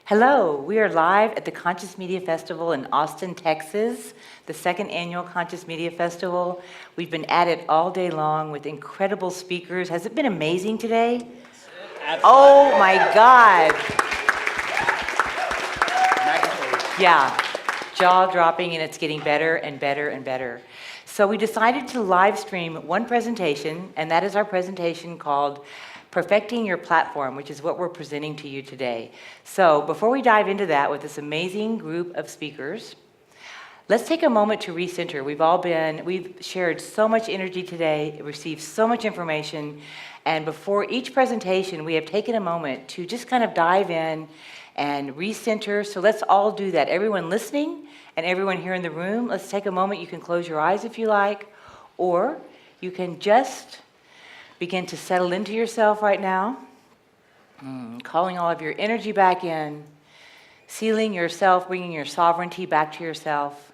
Hello, we are live at the Conscious Media Festival in Austin, Texas, the second annual Conscious Media Festival. We've been at it all day long with incredible speakers. Has it been amazing today? Absolutely. Oh my God. Yeah, jaw dropping, and it's getting better and better and better. So we decided to live stream one presentation, and that is our presentation called Perfecting Your Platform, which is what we're presenting to you today. So before we dive into that with this amazing group of speakers, let's take a moment to recenter. We've shared so much energy today, received so much information, and before each presentation, we have taken a moment to just kind of dive in and recenter. So let's all do that. Everyone listening and everyone here in the room, let's take a moment. You can close your eyes if you like, or you can just begin to settle into yourself right now, calling all of your energy back in, sealing yourself, bringing your sovereignty back to yourself,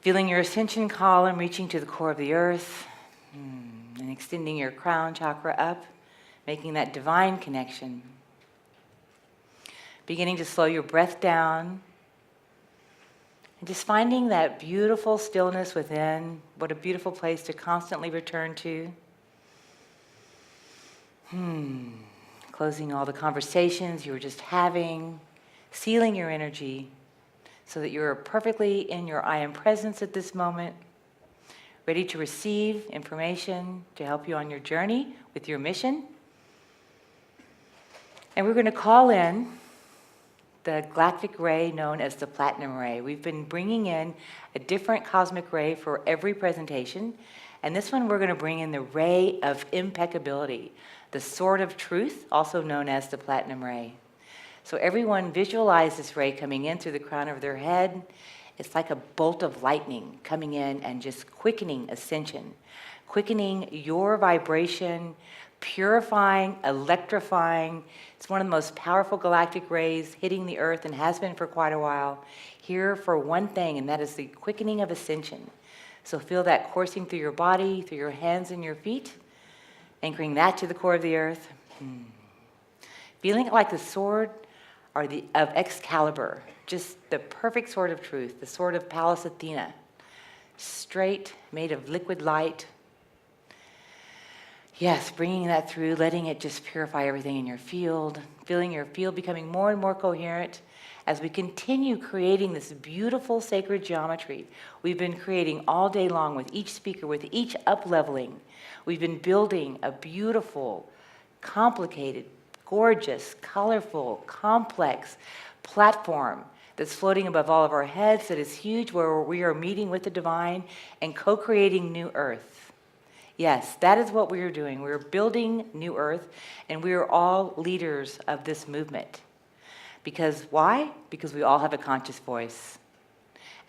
feeling your ascension column reaching to the core of the earth, and extending your crown chakra up, making that divine connection. Beginning to slow your breath down, and just finding that beautiful stillness within. What a beautiful place to constantly return to. Closing all the conversations you were just having, sealing your energy so that you're perfectly in your I am presence at this moment, ready to receive information to help you on your journey with your mission. And we're going to call in the galactic ray known as the platinum ray. We've been bringing in a different cosmic ray for every presentation, and this one we're going to bring in the ray of impeccability, the sword of truth, also known as the platinum ray. So everyone visualize this ray coming in through the crown of their head. It's like a bolt of lightning coming in and just quickening ascension, quickening your vibration, purifying, electrifying. It's one of the most powerful galactic rays hitting the earth and has been for quite a while. Here for one thing, and that is the quickening of ascension. So feel that coursing through your body, through your hands and your feet, anchoring that to the core of the earth. Feeling it like the sword of Excalibur, just the perfect sword of truth, the sword of Pallas Athena, straight, made of liquid light. Yes, bringing that through, letting it just purify everything in your field, feeling your field becoming more and more coherent as we continue creating this beautiful sacred geometry we've been creating all day long with each speaker, with each up-leveling. We've been building a beautiful, complicated, gorgeous, colorful, complex platform that's floating above all of our heads, that is huge, where we are meeting with the divine and co-creating new earth. Yes, that is what we are doing. We're building new earth, and we are all leaders of this movement. Because why? Because we all have a conscious voice.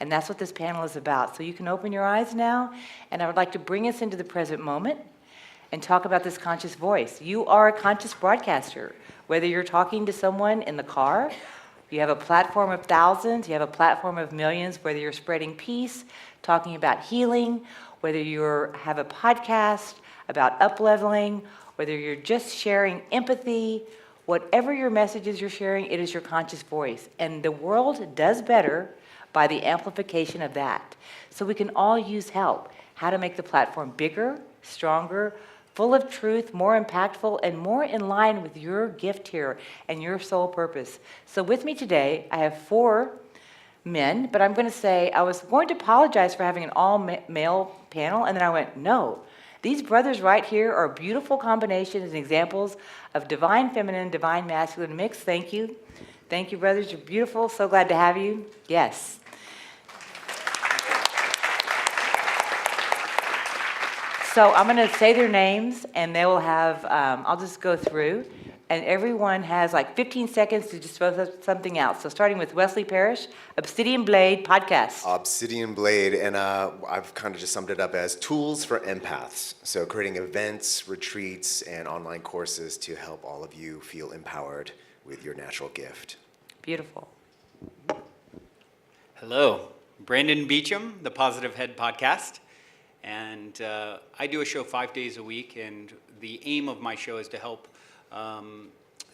And that's what this panel is about. So you can open your eyes now, and I would like to bring us into the present moment and talk about this conscious voice. You are a conscious broadcaster. Whether you're talking to someone in the car, you have a platform of thousands, you have a platform of millions, whether you're spreading peace, talking about healing, whether you have a podcast about up-leveling, whether you're just sharing empathy, whatever your messages you're sharing, it is your conscious voice. And the world does better by the amplification of that. So we can all use help. How to make the platform bigger, stronger, full of truth, more impactful, and more in line with your gift here and your soul purpose. So with me today, I have 4 men, but I'm going to say I was going to apologize for having an all-male panel, and then I went, no. These brothers right here are beautiful combinations and examples of divine feminine, divine masculine mix. Thank you. Thank you, brothers. You're beautiful. So glad to have you. Yes. So I'm going to say their names, and they will have, I'll just go through, and everyone has like 15 seconds to just throw something out. So starting with Wesley Parrish, Obsidian Blade podcast. Obsidian Blade, and I've kind of just summed it up as tools for empaths. So creating events, retreats, and online courses to help all of you feel empowered with your natural gift. Beautiful. Hello, Brandon Beachum, the Positive Head podcast. And I do a show 5 days a week, and the aim of my show is to help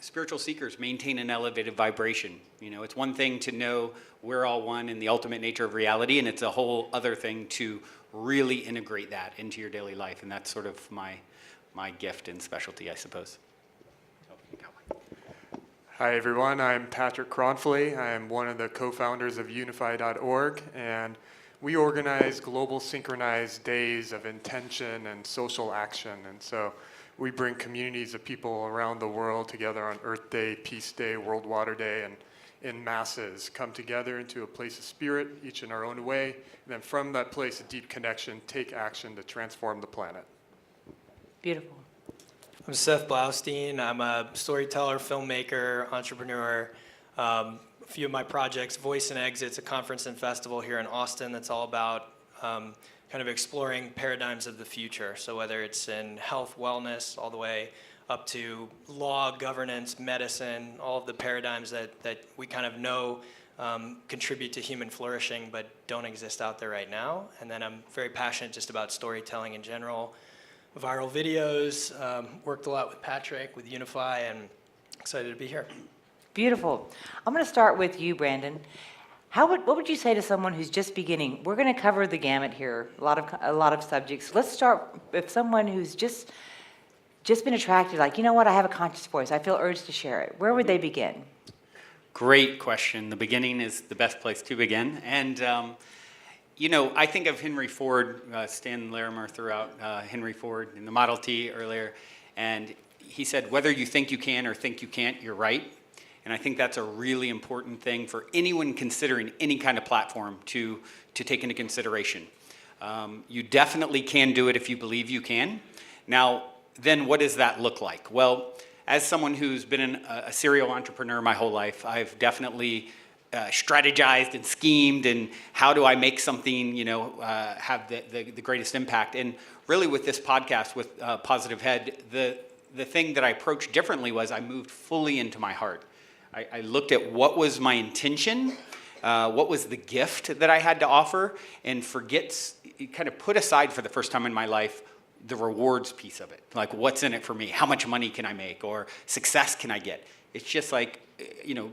spiritual seekers maintain an elevated vibration. It's one thing to know we're all one in the ultimate nature of reality, and it's a whole other thing to really integrate that into your daily life. And that's sort of my gift and specialty, I suppose. Hi, everyone. I'm Patrick Kronfli. I'm one of the co-founders of UNIFY.org, and we organize global synchronized days of intention and social action. And so we bring communities of people around the world together on Earth Day, Peace Day, World Water Day, and in masses come together into a place of spirit, each in our own way, and then from that place of deep connection, take action to transform the planet. Beautiful. I'm Seth Blaustein. I'm a storyteller, filmmaker, entrepreneur. A few of my projects, Voice and Exit's a conference and festival here in Austin that's all about kind of exploring paradigms of the future. So whether it's in health, wellness, all the way up to law, governance, medicine, all of the paradigms that we kind of know contribute to human flourishing but don't exist out there right now. And then I'm very passionate just about storytelling in general. Viral videos, worked a lot with Patrick, with UNIFY, and excited to be here. Beautiful. I'm going to start with you, Brandon. What would you say to someone who's just beginning? We're going to cover the gamut here, a lot of subjects. Let's start with someone who's just been attracted, like, you know what, I have a conscious voice. I feel urged to share it. Where would they begin? Great question. The beginning is the best place to begin. And I think of Henry Ford. Stan Larimer threw out Henry Ford in the Model T earlier, and he said, whether you think you can or think you can't, you're right. And I think that's a really important thing for anyone considering any kind of platform to take into consideration. You definitely can do it if you believe you can. Now, then what does that look like? Well, as someone who's been a serial entrepreneur my whole life, I've definitely strategized and schemed, and how do I make something, have the greatest impact? And really with this podcast, with Positive Head, the thing that I approached differently was I moved fully into my heart. I looked at what was my intention, what was the gift that I had to offer, and kind of put aside for the first time in my life the rewards piece of it. Like, what's in it for me? How much money can I make? Or success can I get? It's just like,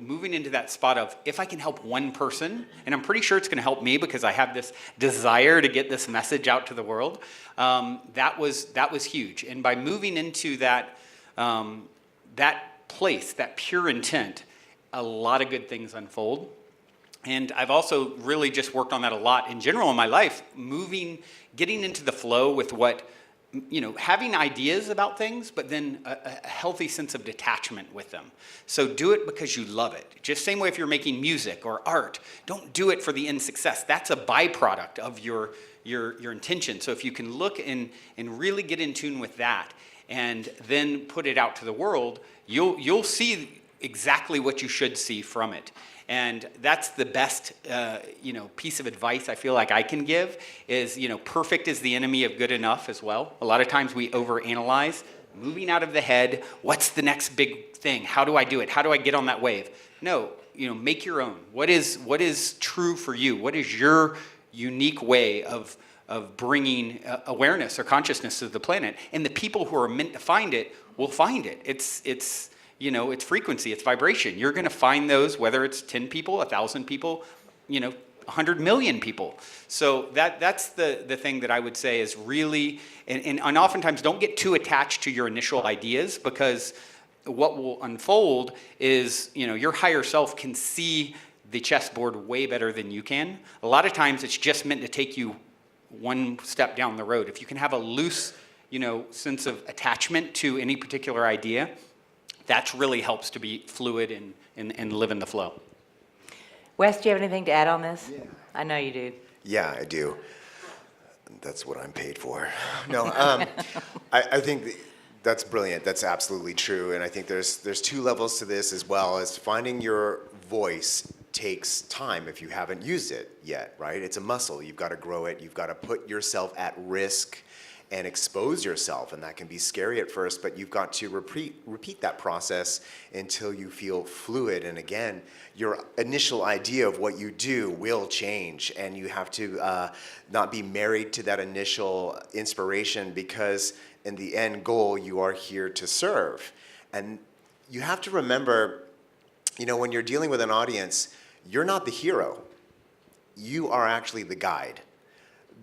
moving into that spot of, if I can help one person, and I'm pretty sure it's going to help me because I have this desire to get this message out to the world, that was huge. And by moving into that place, that pure intent, a lot of good things unfold. And I've also really just worked on that a lot in general in my life, getting into the flow with having ideas about things, but then a healthy sense of detachment with them. So do it because you love it. Just same way if you're making music or art, don't do it for the end success. That's a byproduct of your intention. So if you can look and really get in tune with that and then put it out to the world, you'll see exactly what you should see from it. And that's the best, piece of advice I feel like I can give is, perfect is the enemy of good enough as well. A lot of times we overanalyze, moving out of the head. What's the next big thing? How do I do it? How do I get on that wave? No, make your own. What is true for you? What is your unique way of bringing awareness or consciousness to the planet? And the people who are meant to find it will find it. It's frequency, it's vibration. You're going to find those, whether it's 10 people, 1,000 people, 100 million people. So that's the thing that I would say is really, and oftentimes don't get too attached to your initial ideas, because what will unfold is, your higher self can see the chessboard way better than you can. A lot of times it's just meant to take you one step down the road. If you can have a loose, sense of attachment to any particular idea, that really helps to be fluid and live in the flow. Wes, do you have anything to add on this? Yeah. I know you do. Yeah, I do. That's what I'm paid for. No, I think that's brilliant. That's absolutely true. And I think there's two levels to this as well. As finding your voice takes time if you haven't used it yet, right? It's a muscle. You've got to grow it. You've got to put yourself at risk and expose yourself, and that can be scary at first, but you've got to repeat that process until you feel fluid. And again, your initial idea of what you do will change, and you have to not be married to that initial inspiration, because in the end goal, you are here to serve. And you have to remember, when you're dealing with an audience, you're not the hero. You are actually the guide.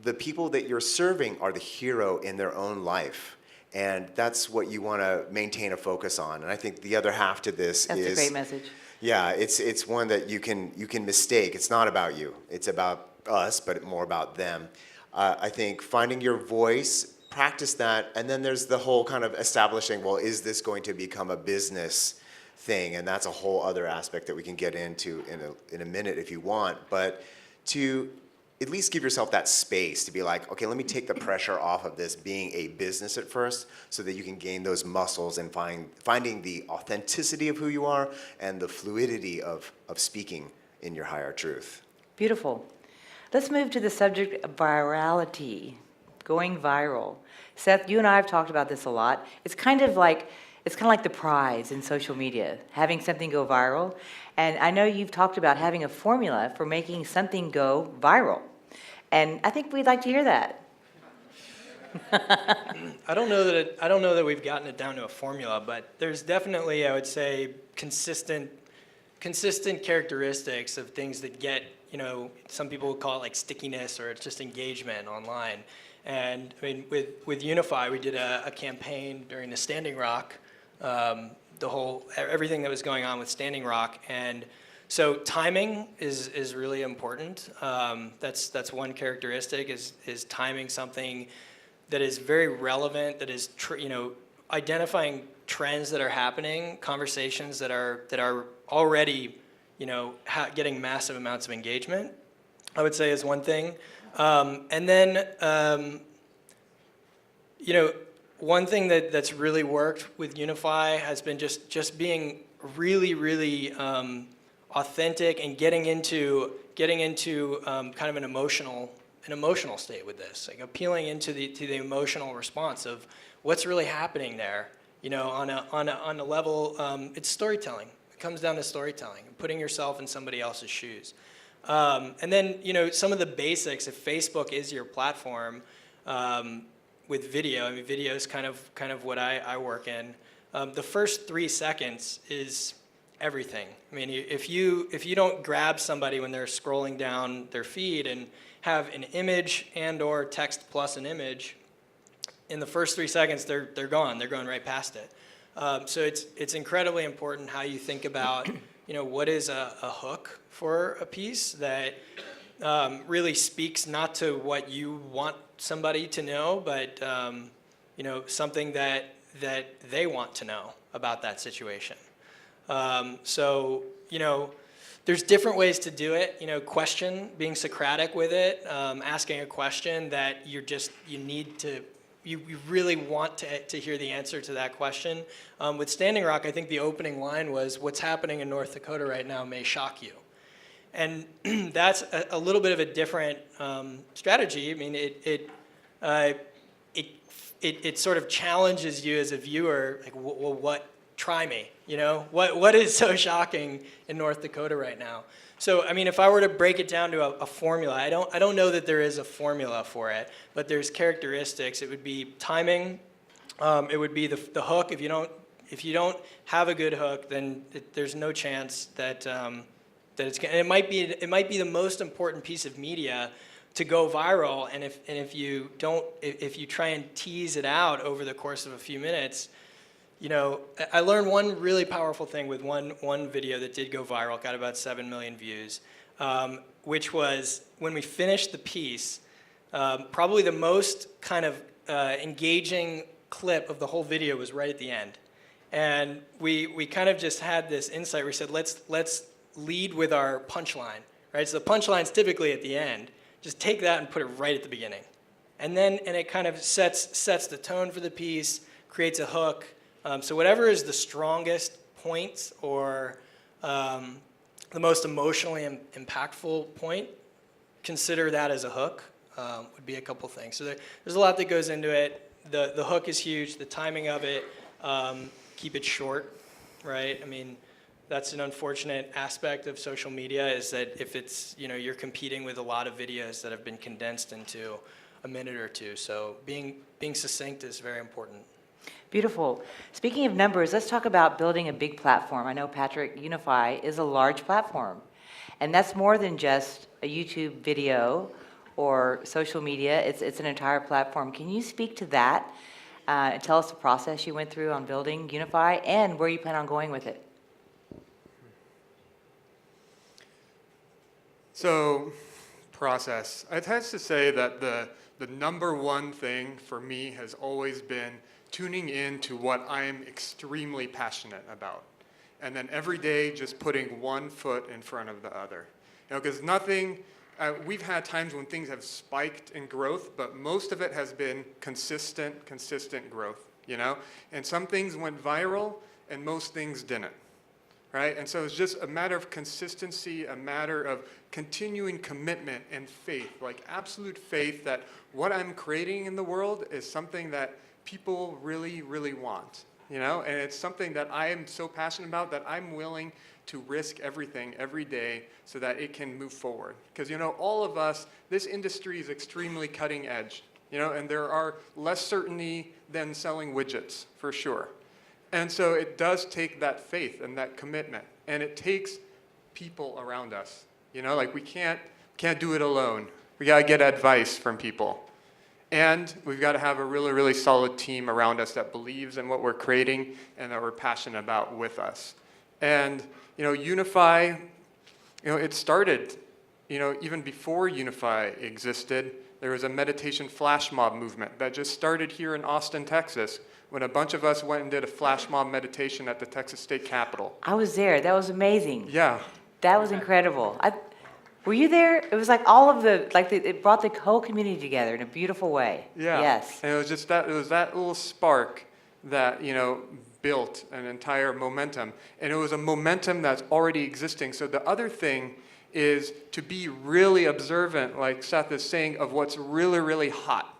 The people that you're serving are the hero in their own life. And that's what you want to maintain a focus on. And I think the other half to this That's is... a great message. Yeah, it's one that you can mistake. It's not about you. It's about us, but more about them. I think finding your voice, practice that, and then there's the whole kind of establishing, well, is this going to become a business thing? And that's a whole other aspect that we can get into in a minute if you want. But to at least give yourself that space to be like, okay, let me take the pressure off of this being a business at first so that you can gain those muscles and finding the authenticity of who you are and the fluidity of speaking in your higher truth. Beautiful. Let's move to the subject of virality, going viral. Seth, you and I have talked about this a lot. It's kind of like the prize in social media, having something go viral. And I know you've talked about having a formula for making something go viral. And I think we'd like to hear that. I don't know that we've gotten it down to a formula, but there's definitely, I would say, consistent characteristics of things that get, some people would call it like stickiness, or it's just engagement online. And I mean, with UNIFY, we did a campaign during the Standing Rock, everything that was going on with Standing Rock, and so timing is really important. That's one characteristic is timing something that is very relevant, that is identifying trends that are happening, conversations that are already getting massive amounts of engagement, I would say is one thing. And then one thing that's really worked with UNIFY has been just being really, really authentic and getting into kind of an emotional state with this, like appealing to the emotional response of what's really happening there. On a level, it's storytelling. It comes down to storytelling, putting yourself in somebody else's shoes. And then some of the basics. If Facebook is your platform, with video, I mean, video is kind of what I work in. The first 3 seconds is everything. I mean, if you don't grab somebody when they're scrolling down their feed and have an image and/or text plus an image, in the first 3 seconds they're gone. They're going right past it. So it's incredibly important how you think about what is a hook for a piece that really speaks not to what you want somebody to know, but something that they want to know about that situation. So there's different ways to do it. Being Socratic with it, asking a question that you really want to hear the answer to that question. With Standing Rock, I think the opening line was, "What's happening in North Dakota right now may shock you." And that's a little bit of a different strategy. I mean, it sort of challenges you as a viewer, like, well, what? Try me. What is so shocking in North Dakota right now? So, I mean, if I were to break it down to a formula, I don't know that there is a formula for it, but there's characteristics. It would be timing. It would be the hook. If you don't have a good hook, then there's no chance that it's. And it might be the most important piece of media to go viral. And if you try and tease it out over the course of a few minutes. I learned one really powerful thing with one video that did go viral, got about 7 million views, which was when we finished the piece, probably the most kind of engaging clip of the whole video was right at the end. And we kind of just had this insight. We said, let's lead with our punchline, right? So the punchline's typically at the end. Just take that and put it right at the beginning. And it kind of sets the tone for the piece, creates a hook. So whatever is the strongest point or the most emotionally impactful point, consider that as a hook, would be a couple things. So there's a lot that goes into it. The hook is huge, the timing of it, keep it short, right? I mean, that's an unfortunate aspect of social media is that if it's, you're competing with a lot of videos that have been condensed into a minute or two. So being succinct is very important. Beautiful. Speaking of numbers, let's talk about building a big platform. I know, Patrick, UNIFY is a large platform. And that's more than just a YouTube video or social media. It's an entire platform. Can you speak to that? And tell us the process you went through on building UNIFY and where you plan on going with it. So, process. I'd have to say that the number one thing for me has always been tuning in to what I'm extremely passionate about. And then every day just putting one foot in front of the other. You know, because nothing, we've had times when things have spiked in growth, but most of it has been consistent growth, you know? And some things went viral and most things didn't, right? And so it's just a matter of consistency, a matter of continuing commitment and faith, like absolute faith that what I'm creating in the world is something that people really, really want, you know? And it's something that I am so passionate about that I'm willing to risk everything every day so that it can move forward. Because, you know, all of us, this industry is extremely cutting edge, you know, and there are less certainty than selling widgets, for sure. And so it does take that faith and that commitment, and it takes people around us, you know, like we can't do it alone. We gotta get advice from people. And we've got to have a really, really solid team around us that believes in what we're creating and that we're passionate about with us. And, you know, UNIFY, you know, it started, you know, even before UNIFY existed, there was a meditation flash mob movement that just started here in Austin, Texas, when a bunch of us went and did a flash mob meditation at the Texas State Capitol. I was there. That was amazing. Yeah. That was incredible. Were you there? It was like all of the, it brought the whole community together in a beautiful way. Yeah. Yes. And it was just that, it was that little spark that, you know, built an entire momentum. And it was a momentum that's already existing. So the other thing is to be really observant, like Seth is saying, of what's really, really hot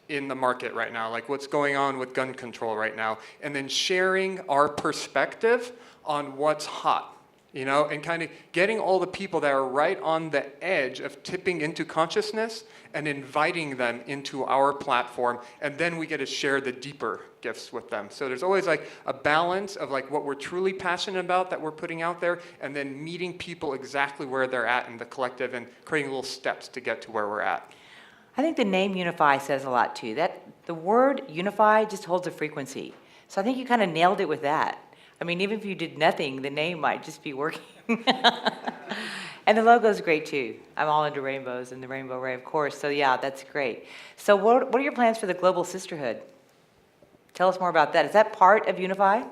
in the market right now, like what's going on with gun control right now, and then sharing our perspective on what's hot. You know, and kind of getting all the people that are right on the edge of tipping into consciousness and inviting them into our platform, and then we get to share the deeper gifts with them. So there's always like a balance of like what we're truly passionate about that we're putting out there, and then meeting people exactly where they're at in the collective and creating little steps to get to where we're at. I think the name UNIFY says a lot too. That the word unify just holds a frequency. So I think you kind of nailed it with that. I mean, even if you did nothing, the name might just be working. And the logo's great too. I'm all into rainbows and the rainbow ray, of course. So yeah, that's great. So what are your plans for the Global Sisterhood? Tell us more about that. Is that part of UNIFY?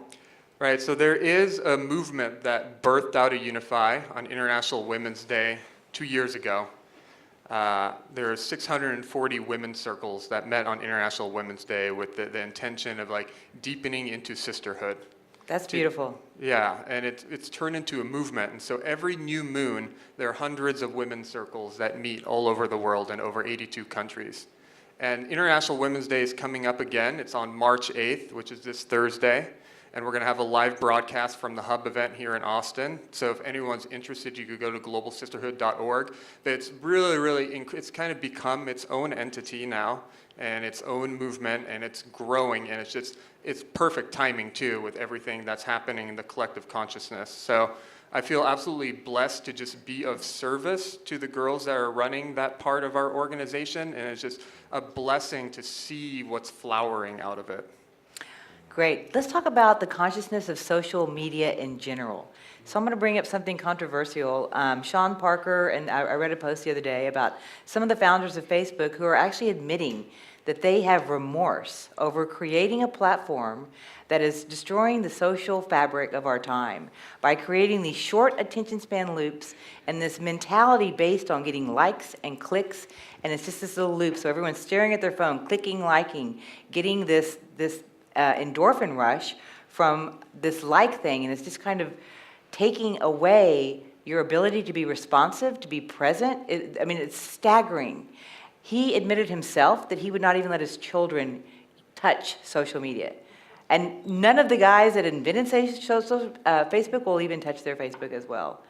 Right, so there is a movement that birthed out of UNIFY on International Women's Day 2 years ago. There are 640 women's circles that met on International Women's Day with the intention of like deepening into sisterhood. That's beautiful. Yeah, and it's turned into a movement. And so every new moon, there are hundreds of women's circles that meet all over the world in over 82 countries. And International Women's Day is coming up again. It's on March 8th, which is this Thursday. And we're going to have a live broadcast from the Hub event here in Austin. So if anyone's interested, you could go to globalsisterhood.org. But it's really, it's kind of become its own entity now and its own movement, and it's growing, and it's perfect timing too with everything that's happening in the collective consciousness. So I feel absolutely blessed to just be of service to the girls that are running that part of our organization, and it's just a blessing to see what's flowering out of it. Great. Let's talk about the consciousness of social media in general. So I'm going to bring up something controversial. Sean Parker, and I read a post the other day about some of the founders of Facebook who are actually admitting that they have remorse over creating a platform that is destroying the social fabric of our time by creating these short attention span loops and this mentality based on getting likes and clicks, and it's just this little loop. So everyone's staring at their phone, clicking, liking, getting this endorphin rush from this like thing, and it's just kind of taking away your ability to be responsive, to be present. It's staggering. He admitted himself that he would not even let his children touch social media. And none of the guys that invented Facebook will even touch their Facebook as well.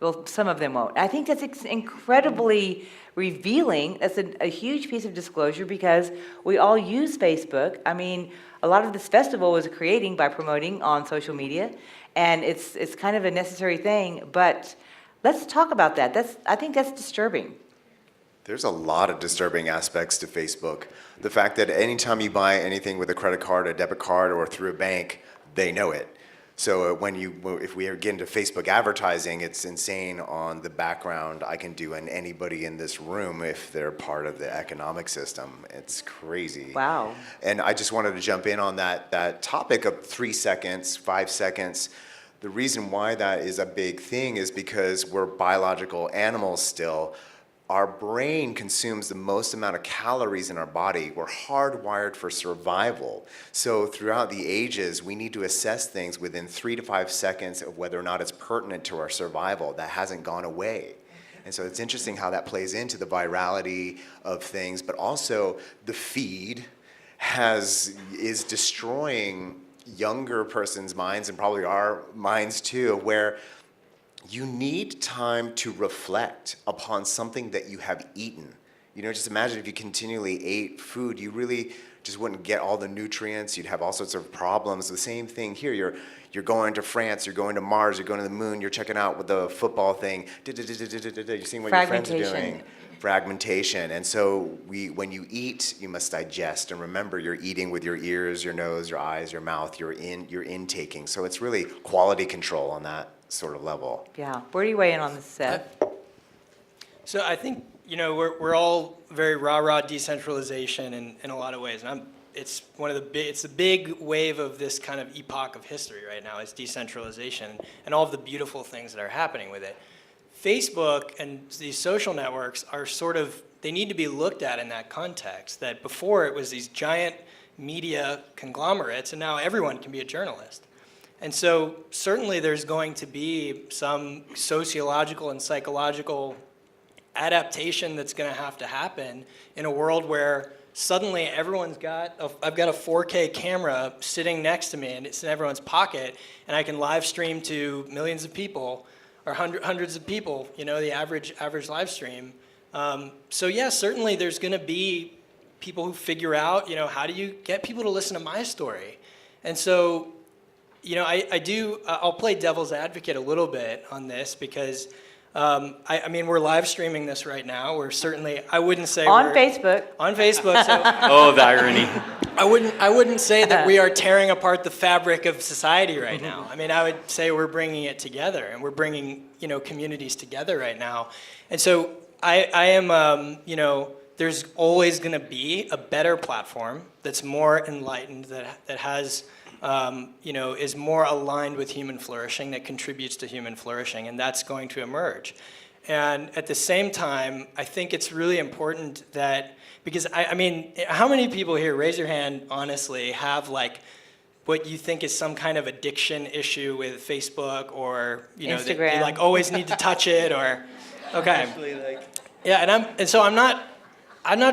Well, some of them won't. I think that's incredibly revealing. That's a huge piece of disclosure because we all use Facebook. I mean, a lot of this festival was creating by promoting on social media, and it's kind of a necessary thing. But let's talk about that. I think that's disturbing. There's a lot of disturbing aspects to Facebook. The fact that anytime you buy anything with a credit card, a debit card, or through a bank, they know it. So if we get into Facebook advertising, it's insane on the background I can do on anybody in this room if they're part of the economic system. It's crazy. Wow. And I just wanted to jump in on that topic of 3 seconds, 5 seconds. The reason why that is a big thing is because we're biological animals still. Our brain consumes the most amount of calories in our body. We're hardwired for survival. So throughout the ages, we need to assess things within 3 to 5 seconds of whether or not it's pertinent to our survival. That hasn't gone away. And so it's interesting how that plays into the virality of things, but also the feed is destroying younger person's minds and probably our minds too, where you need time to reflect upon something that you have eaten. Just imagine if you continually ate food, you really just wouldn't get all the nutrients. You'd have all sorts of problems. The same thing here. You're going to France, you're going to Mars, you're going to the moon, you're checking out with the football thing. You're seeing what your friends are doing. Fragmentation. And so when you eat, you must digest. And remember, you're eating with your ears, your nose, your eyes, your mouth. You're intaking. So it's really quality control on that sort of level. Yeah. Where do you weigh in on this, Seth? So I think, we're all very rah-rah decentralization in a lot of ways. And it's the big wave of this kind of epoch of history right now is decentralization and all of the beautiful things that are happening with it. Facebook and these social networks are they need to be looked at in that context, that before it was these giant media conglomerates and now everyone can be a journalist. And so certainly there's going to be some sociological and psychological adaptation that's going to have to happen in a world where suddenly I've got a 4K camera sitting next to me and it's in everyone's pocket and I can live stream to millions of people or hundreds of people, the average live stream. So yeah, certainly there's going to be people who figure out, how do you get people to listen to my story? And so I'll play devil's advocate a little bit on this because, we're live streaming this right now. We're certainly, I wouldn't say on Facebook. On Facebook. So Oh, the irony. I wouldn't say that we are tearing apart the fabric of society right now. I would say we're bringing it together and we're bringing, communities together right now. And so I am, there's always going to be a better platform that's more enlightened, that has is more aligned with human flourishing, that contributes to human flourishing, and that's going to emerge. And at the same time, I think it's really important that, because how many people here, raise your hand honestly, have what you think is some kind of addiction issue with Facebook or, Instagram. they always need to touch it or, okay. Yeah, and so I'm not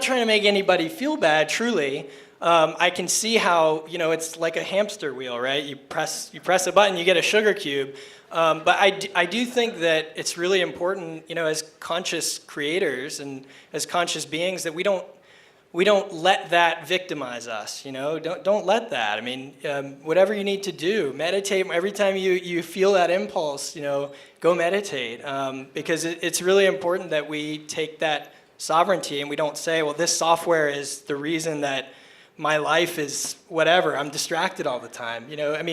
trying to make anybody feel bad, truly. I can see how, it's like a hamster wheel, right? You press a button, you get a sugar cube. But I do think that it's really important, as conscious creators and as conscious beings, that we don't let that victimize us, Don't let that. Whatever you need to do, meditate. Every time you feel that impulse, go meditate. Because it's really important that we take that sovereignty and we don't say, well, this software is the reason that my life is whatever, I'm distracted all the time.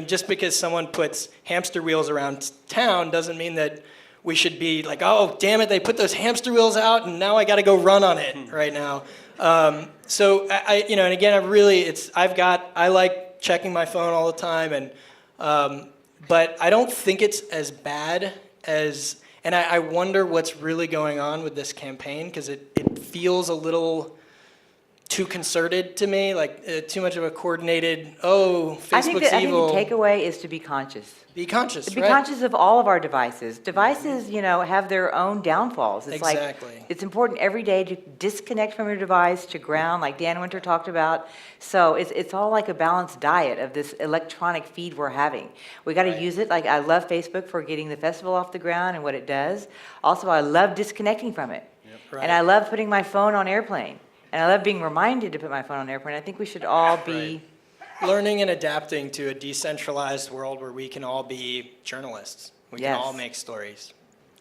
Just because someone puts hamster wheels around town doesn't mean that we should be like, oh, damn it, they put those hamster wheels out and now I got to go run on it right now. So and again, I like checking my phone all the time, and but I don't think it's as bad as, and I wonder what's really going on with this campaign, because it feels a little too concerted to me, like too much of a coordinated, oh, Facebook's I evil. think the takeaway is to be conscious. Be conscious, To be right? conscious of all of our devices. Devices, have their own downfalls. It's Exactly. like, it's important every day to disconnect from your device, to ground, like Dan Winter talked about. So it's all like a balanced diet of this electronic feed we're having. We got to use it. Like, I love Facebook for getting the festival off the ground and what it does. Also, I love disconnecting from it. Right. And I love putting my phone on airplane. And I love being reminded to put my phone on airplane. I think we should all be... Learning and adapting to a decentralized world where we can all be journalists. We can Yes. all make stories.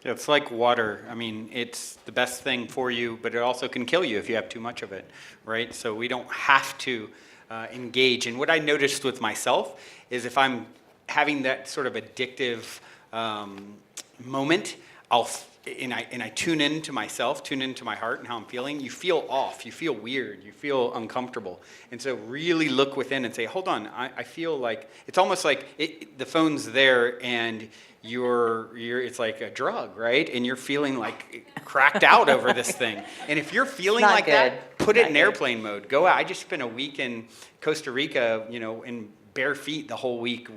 Yeah, it's like water. I mean, it's the best thing for you, but it also can kill you if you have too much of it, right? So we don't have to engage. And what I noticed with myself is if I'm having that sort of addictive moment, and I tune into myself, tune into my heart and how I'm feeling, you feel off, you feel weird, you feel uncomfortable. And so really look within and say, hold on, I feel like, it's almost like the phone's there and it's like a drug, right? And you're feeling like cracked out over this thing. And if you're feeling not like good. that, put it Not in good. airplane mode. Go out. I just spent a week in Costa Rica, in bare feet the whole week,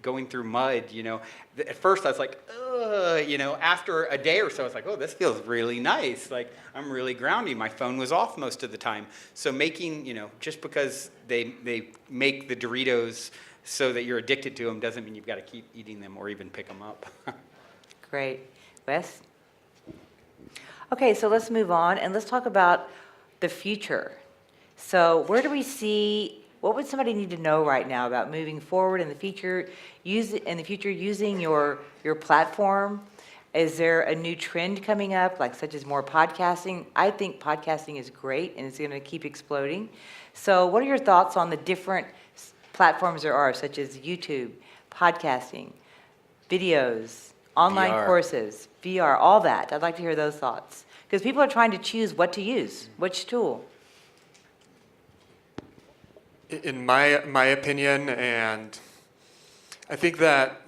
going through mud, At first I was like, ugh, after a day or so, I was like, oh, this feels really nice. Like, I'm really grounding. My phone was off most of the time. So making, just because they make the Doritos so that you're addicted to them doesn't mean you've got to keep eating them or even pick them up. Great. Wes? Okay, so let's move on and let's talk about the future. So where do we see, what would somebody need to know right now about moving forward in the future, using your platform? Is there a new trend coming up, like such as more podcasting? I think podcasting is great and it's going to keep exploding. So what are your thoughts on the different platforms there are, such as YouTube, podcasting, videos, online VR. courses, VR, all that? I'd like to hear those thoughts. Because people are trying to choose what to use, which tool. In my opinion, and I think that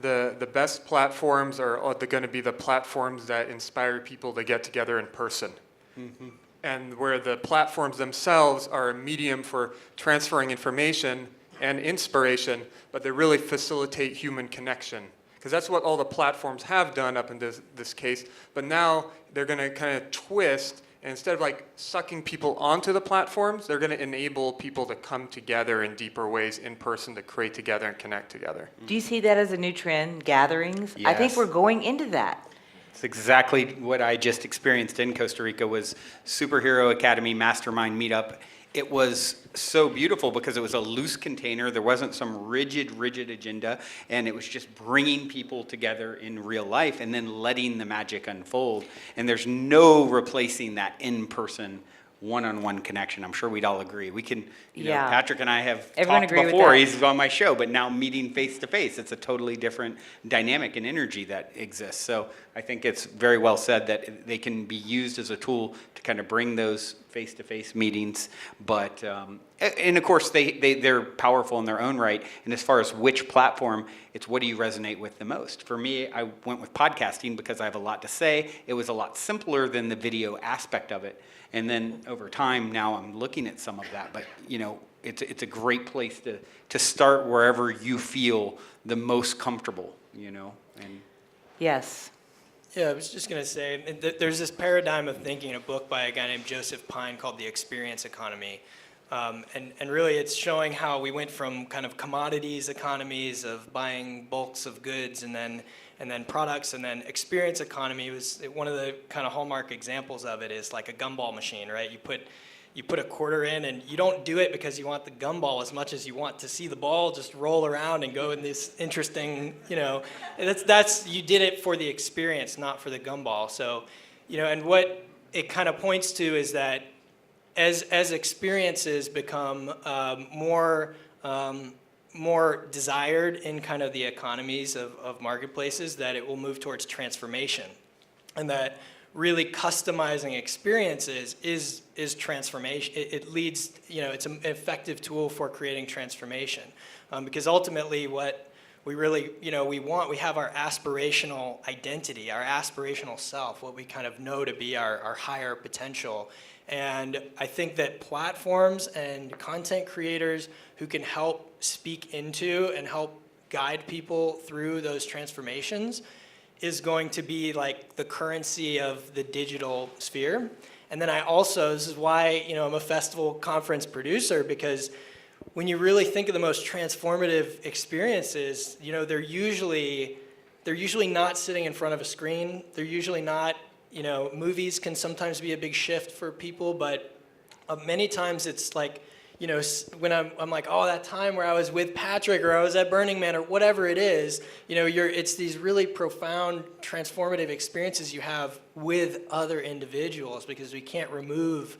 the best platforms are going to be the platforms that inspire people to get together in person. Mm-hmm. And where the platforms themselves are a medium for transferring information and inspiration, but they really facilitate human connection. Because that's what all the platforms have done up in this case. But now they're going to kind of twist, and instead of like sucking people onto the platforms, they're going to enable people to come together in deeper ways in person to create together and connect together. Do you see that as a new trend, gatherings? I think Yes. we're going into that. It's exactly what I just experienced in Costa Rica was Superhero Academy Mastermind Meetup. It was so beautiful because it was a loose container. There wasn't some rigid agenda, and it was just bringing people together in real life and then letting the magic unfold. And there's no replacing that in-person one-on-one connection. I'm sure we'd all agree. We can, Yeah. Patrick and I have Everyone talked agree with before. that. He's on my show, but now meeting face-to-face, it's a totally different dynamic and energy that exists. So I think it's very well said that they can be used as a tool to kind of bring those face-to-face meetings. But, and of course, they're powerful in their own right. And as far as which platform, it's what do you resonate with the most? For me, I went with podcasting because I have a lot to say. It was a lot simpler than the video aspect of it. And then over time, now I'm looking at some of that. But, it's a great place to start wherever you feel the most comfortable, and Yes. Yeah, I was just going to say, there's this paradigm of thinking, a book by a guy named Joseph Pine called The Experience Economy. And really it's showing how we went from kind of commodities economies of buying bulks of goods and then products, and then experience economy was one of the kind of hallmark examples of it is like a gumball machine, right? You put a quarter in, and you don't do it because you want the gumball as much as you want to see the ball just roll around and go in this interesting, that's you did it for the experience, not for the gumball. So, and what it kind of points to is that as experiences become more desired in kind of the economies of marketplaces, that it will move towards transformation, and that really customizing experiences is transformation. It leads, it's an effective tool for creating transformation, because ultimately what we really, we have our aspirational identity, our aspirational self, what we kind of know to be our higher potential. And I think that platforms and content creators who can help speak into and help guide people through those transformations is going to be like the currency of the digital sphere. And then this is why, I'm a festival conference producer, because when you really think of the most transformative experiences, they're usually not sitting in front of a screen. They're usually not, movies can sometimes be a big shift for people, but many times it's like, when I'm like, oh, that time where I was with Patrick or I was at Burning Man or whatever it is, it's these really profound transformative experiences you have with other individuals, because we can't remove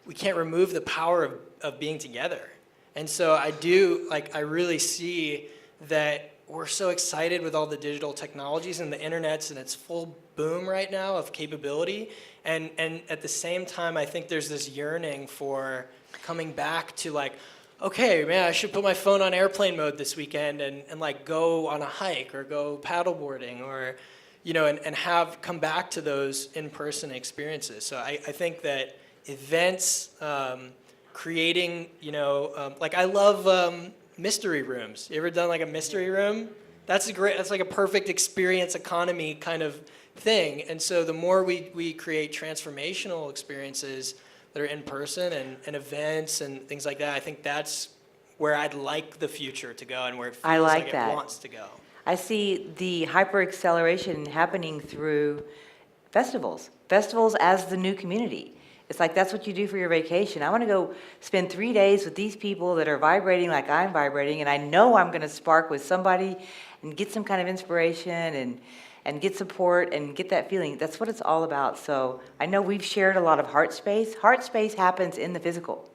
the power of being together. And so I really see that we're so excited with all the digital technologies and the internet's in its full boom right now of capability. And at the same time, I think there's this yearning for coming back to like, okay, man, I should put my phone on airplane mode this weekend and like go on a hike or go paddleboarding or, and come back to those in-person experiences. So I think that events, creating, like I love mystery rooms. You ever done like a mystery room? That's like a perfect experience economy kind of thing. And so the more we create transformational experiences that are in person and events and things like that, I think that's where I'd like the future to go and where it feels like it wants to go. I see the hyper-acceleration happening through festivals. Festivals as the new community. It's like that's what you do for your vacation. I want to go spend 3 days with these people that are vibrating like I'm vibrating, and I know I'm going to spark with somebody and get some kind of inspiration and get support and get that feeling. That's what it's all about. So I know we've shared a lot of heart space. Heart space happens in the physical.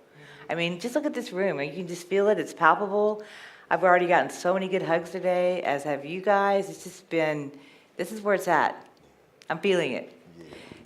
I mean, just look at this room. You can just feel it. It's palpable. I've already gotten so many good hugs today, as have you guys. It's just been, this is where it's at. I'm feeling it.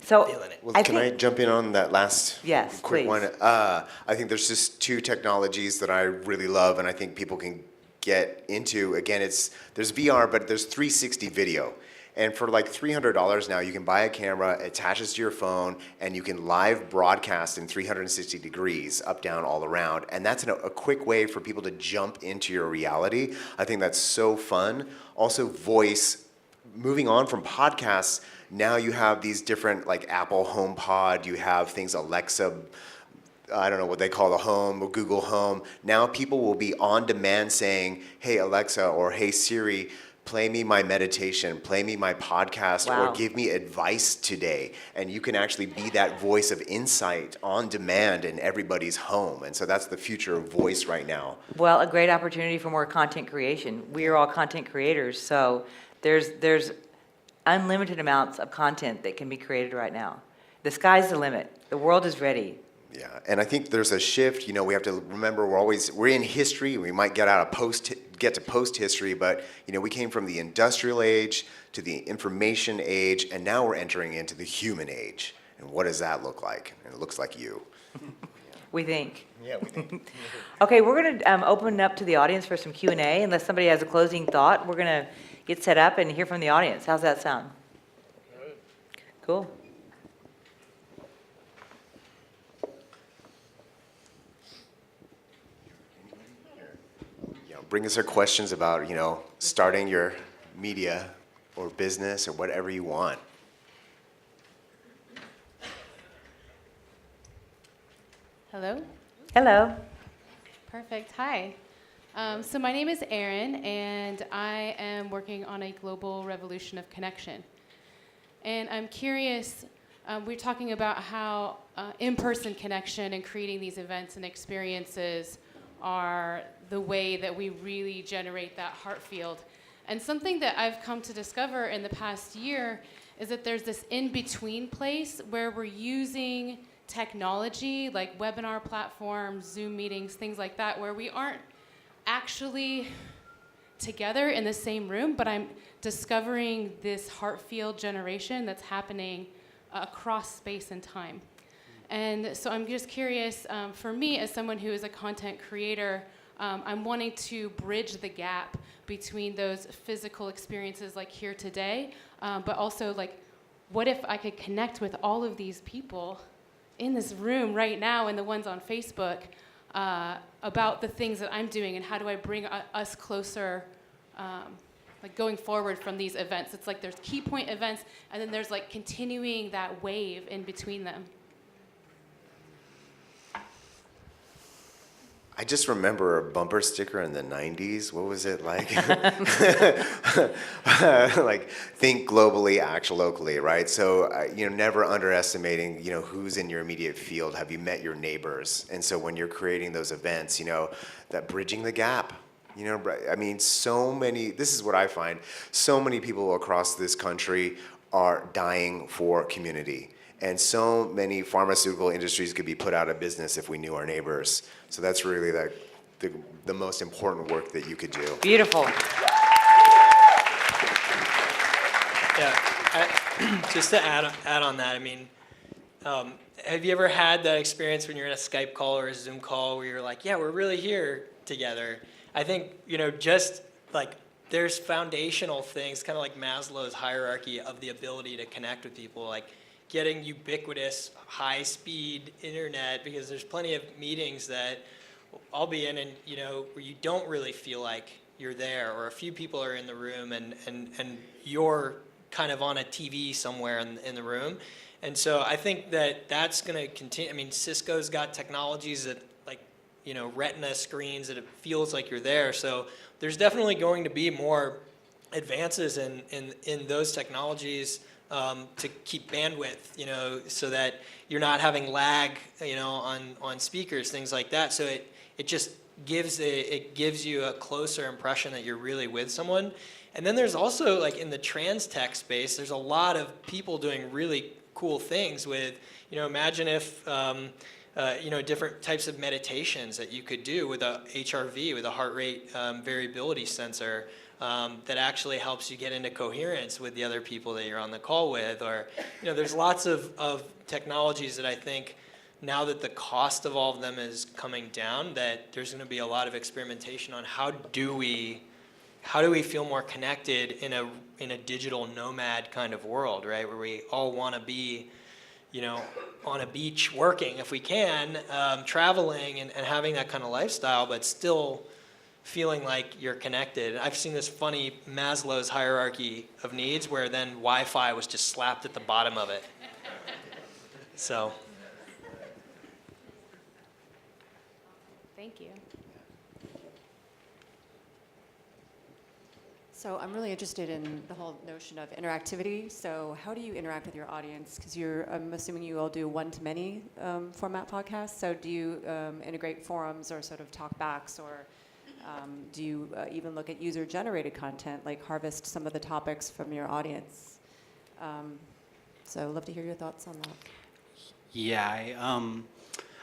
So Well, can I jump in on that last quick please. one? I think there's just two technologies that I really love, and I think people can get into. Again, there's VR, but there's 360 video. And for like $300 now, you can buy a camera, attaches to your phone, and you can live broadcast in 360 degrees, up, down, all around. And that's a quick way for people to jump into your reality. I think that's so fun. Also, voice. Moving on from podcasts, now you have these different, like Apple HomePod, you have things Alexa, I don't know what they call the Home, or Google Home. Now people will be on demand saying, hey Alexa, or hey Siri, play me my meditation, play me my podcast, or give me advice today. And you can actually be that voice of insight on demand in everybody's home. And so that's the future of voice right now. Well, a great opportunity for more content creation. We are all content creators, so there's unlimited amounts of content that can be created right now. The sky's the limit. The world is ready. Yeah, and I think there's a shift. We have to remember we're in history. We might get to post history, but we came from the industrial age to the information age, and now we're entering into the human age. And what does that look like? And it looks like you. We think. Yeah, we think. Okay, we're going to open it up to the audience for some Q&A. Unless somebody has a closing thought, we're going to get set up and hear from the audience. How's that sound? Cool. Bring us your questions about, starting your media or business or whatever you want. Hello? Hello. Perfect. Hi. So my name is Erin, and I am working on a global revolution of connection. And I'm curious, we're talking about how in-person connection and creating these events and experiences are the way that we really generate that heart field. And something that I've come to discover in the past year is that there's this in-between place where we're using technology like webinar platforms, Zoom meetings, things like that, where we aren't actually together in the same room, but I'm discovering this heart field generation that's happening across space and time. And so I'm just curious, for me as someone who is a content creator, I'm wanting to bridge the gap between those physical experiences like here today, but also like, what if I could connect with all of these people in this room right now and the ones on Facebook about the things that I'm doing, and how do I bring us closer, like going forward from these events. It's like there's key point events, and then there's like continuing that wave in between them. I just remember a bumper sticker in the 90s. What was it like? Like, think globally, act locally, right? So, never underestimating, who's in your immediate field. Have you met your neighbors? And so when you're creating those events, that bridging the gap. I mean, this is what I find, so many people across this country are dying for community. And so many pharmaceutical industries could be put out of business if we knew our neighbors. So that's really the most important work that you could do. Beautiful. Yeah, just to add on that, I mean, have you ever had that experience when you're in a Skype call or a Zoom call where you're like, yeah, we're really here together? I think, just like there's foundational things, kind of like Maslow's hierarchy of the ability to connect with people, like getting ubiquitous, high-speed internet, because there's plenty of meetings that I'll be in and, where you don't really feel like you're there, or a few people are in the room and you're kind of on a TV somewhere in the room. And so I think that's going to continue. I mean, Cisco's got technologies that, like, retina screens that it feels like you're there. So there's definitely going to be more advances in those technologies to keep bandwidth, so that you're not having lag, on speakers, things like that. So it just gives you a closer impression that you're really with someone. And then there's also, like, in the trans tech space, there's a lot of people doing really cool things with, imagine if, different types of meditations that you could do with a HRV, with a heart rate variability sensor, that actually helps you get into coherence with the other people that you're on the call with. Or, there's lots of technologies that I think, now that the cost of all of them is coming down, that there's going to be a lot of experimentation on how do we feel more connected in a digital nomad kind of world, right? Where we all want to be, on a beach working if we can, traveling and having that kind of lifestyle, but still feeling like you're connected. I've seen this funny Maslow's hierarchy of needs where then Wi-Fi was just slapped at the bottom of it. So. Thank you. So I'm really interested in the whole notion of interactivity. So how do you interact with your audience? Because I'm assuming you all do one-to-many format podcasts. So do you integrate forums or sort of talkbacks, or do you even look at user-generated content, like harvest some of the topics from your audience? So I'd love to hear your thoughts on that. Yeah,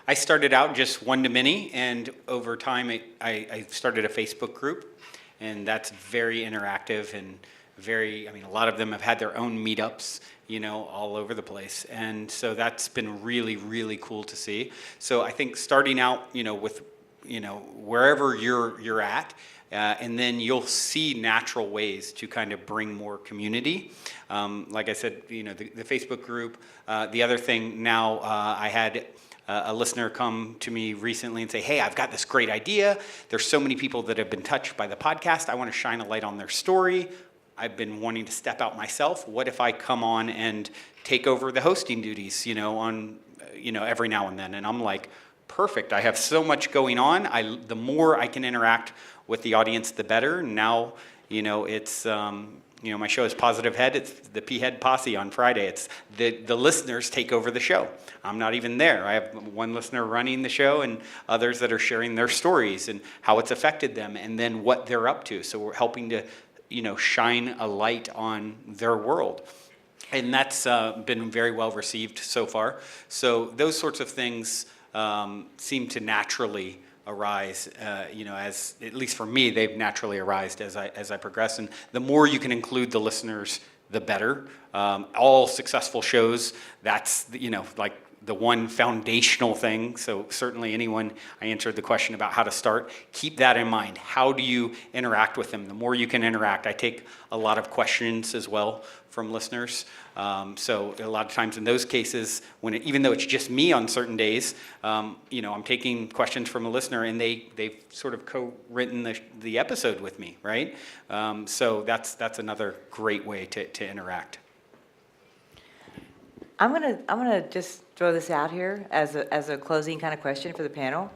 I started out just one-to-many, and over time I started a Facebook group. And that's very interactive and a lot of them have had their own meetups, all over the place. And so that's been really, really cool to see. So I think starting out, with, wherever you're at, and then you'll see natural ways to kind of bring more community. Like I said, the Facebook group. The other thing now, I had a listener come to me recently and say, hey, I've got this great idea. There's so many people that have been touched by the podcast. I want to shine a light on their story. I've been wanting to step out myself. What if I come on and take over the hosting duties, every now and then? And I'm like, perfect. I have so much going on. The more I can interact with the audience, the better. And now, it's, my show is Positive Head. It's the P-Head Posse on Friday. It's the listeners take over the show. I'm not even there. I have one listener running the show and others that are sharing their stories and how it's affected them and then what they're up to. So we're helping to, shine a light on their world. And that's been very well received so far. So those sorts of things seem to naturally arise, as at least for me, they've naturally arisen as I progress. And the more you can include the listeners, the better. All successful shows, that's like the one foundational thing. So certainly anyone, I answered the question about how to start, keep that in mind. How do you interact with them? The more you can interact, I take a lot of questions as well from listeners. So a lot of times in those cases, even though it's just me on certain days, I'm taking questions from a listener, and they've sort of co-written the episode with me, right? So that's another great way to interact. I'm gonna just throw this out here as a closing kind of question for the panel.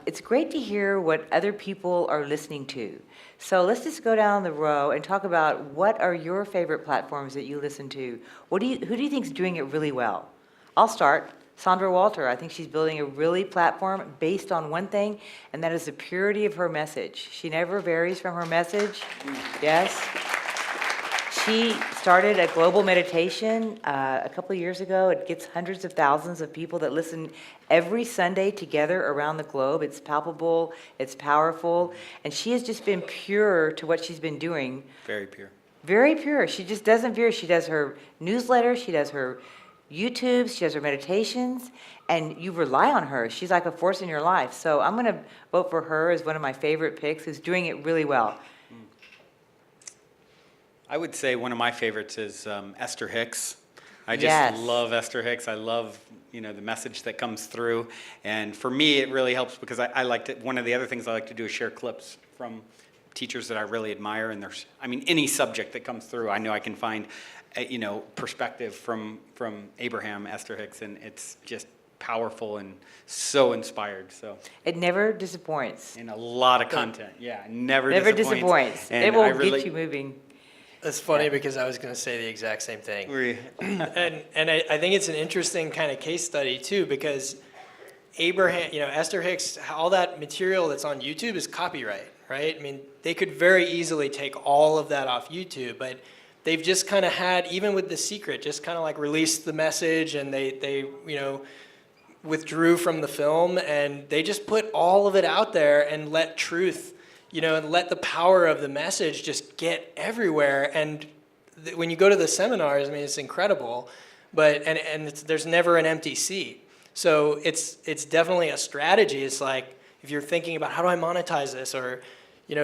It's great to hear what other people are listening to. So let's just go down the row and talk about what are your favorite platforms that you listen to. Who do you think is doing it really well? I'll start. Sandra Walter, I think she's building a really platform based on one thing, and that is the purity of her message. She never varies from her message. Yes. She started a global meditation a couple of years ago. It gets hundreds of thousands of people that listen every Sunday together around the globe. It's palpable, it's powerful, and she has just been pure to what she's been doing. Very pure. Very pure. She just doesn't veer. She does her newsletter, she does her YouTubes, she does her meditations, and you rely on her. She's like a force in your life. So I'm going to vote for her as one of my favorite picks, who's doing it really well. I would say one of my favorites is Esther Hicks. I just Yes. love Esther Hicks. I love the message that comes through, and for me it really helps because I like to. One of the other things I like to do is share clips from teachers that I really admire, and any subject that comes through, I know I can find perspective from Abraham, Esther Hicks, and it's just powerful and so inspired. So It never disappoints. in a lot of content, never Never disappoints. disappoints. And It will I really, get you moving. That's funny because I was going to say the exact same thing. Re- And I think it's an interesting kind of case study too, because Abraham, Esther Hicks, all that material that's on YouTube is copyright, right? I mean, they could very easily take all of that off YouTube, but they've just kind of had, even with The Secret, just kind of like released the message, and they withdrew from the film, and they just put all of it out there and let truth, and let the power of the message just get everywhere. And when you go to the seminars, I mean, it's incredible, but there's never an empty seat. So it's definitely a strategy. It's like, if you're thinking about how do I monetize this, or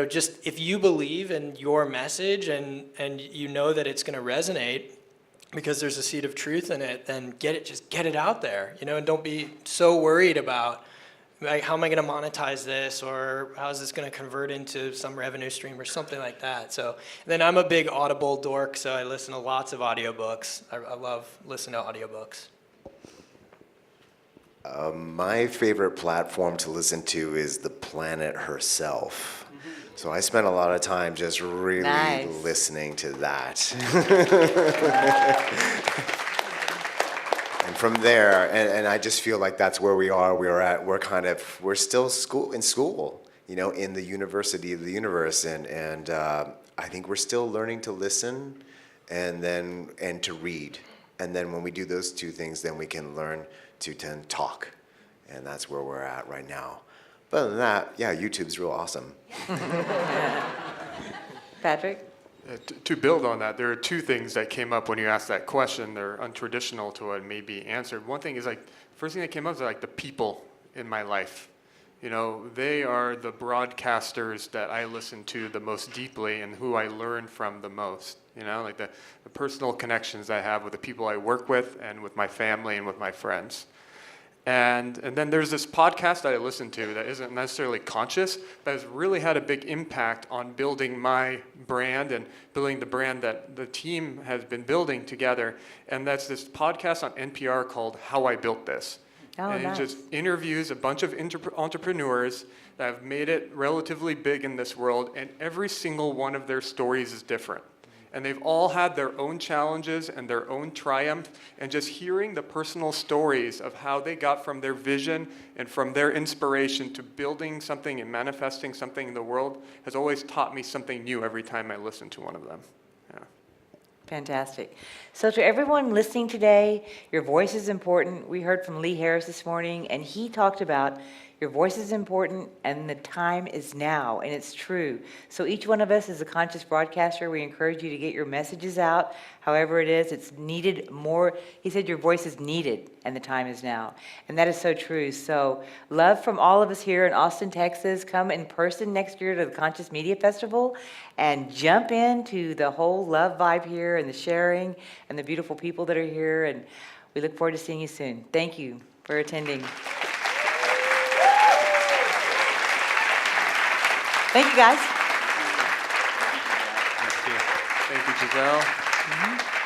just if you believe in your message and you know that it's going to resonate because there's a seed of truth in it, then just get it out there, and don't be so worried about, like, how am I going to monetize this, or how is this going to convert into some revenue stream or something like that. So then I'm a big Audible dork, so I listen to lots of audiobooks. I love listening to audiobooks. My favorite platform to listen to is the planet herself. So I spend a lot of time just really Nice. listening to that. And from there, and I just feel like that's where we are. We're still in school, in the university of the universe, and I think we're still learning to listen, and to read, and then when we do those two things, then we can learn to talk, and that's where we're at right now. But other than that, YouTube's real awesome. Patrick? To build on that, there are two things that came up when you asked that question. They're untraditional to what may be answered. One thing is, first thing that came up is the people in my life. They are the broadcasters that I listen to the most deeply and who I learn from the most. The personal connections I have with the people I work with and with my family and with my friends. And then there's this podcast that I listen to that isn't necessarily conscious, but has really had a big impact on building my brand and building the brand that the team has been building together. And that's this podcast on NPR called How I Built This. Oh, And nice. it just interviews a bunch of entrepreneurs that have made it relatively big in this world, and every single one of their stories is different. And they've all had their own challenges and their own triumph, and just hearing the personal stories of how they got from their vision and from their inspiration to building something and manifesting something in the world has always taught me something new every time I listen to one of them. Fantastic. So to everyone listening today, your voice is important. We heard from Lee Harris this morning, and he talked about Your voice is important, and the time is now, and it's true. So each one of us is a conscious broadcaster. We encourage you to get your messages out, however it is. It's needed more. He said your voice is needed, and the time is now. And that is so true. So love from all of us here in Austin, Texas. Come in person next year to the Conscious Media Festival and jump into the whole love vibe here and the sharing and the beautiful people that are here. And we look forward to seeing you soon. Thank you for attending. Thank you, guys. Thank you, Giselle.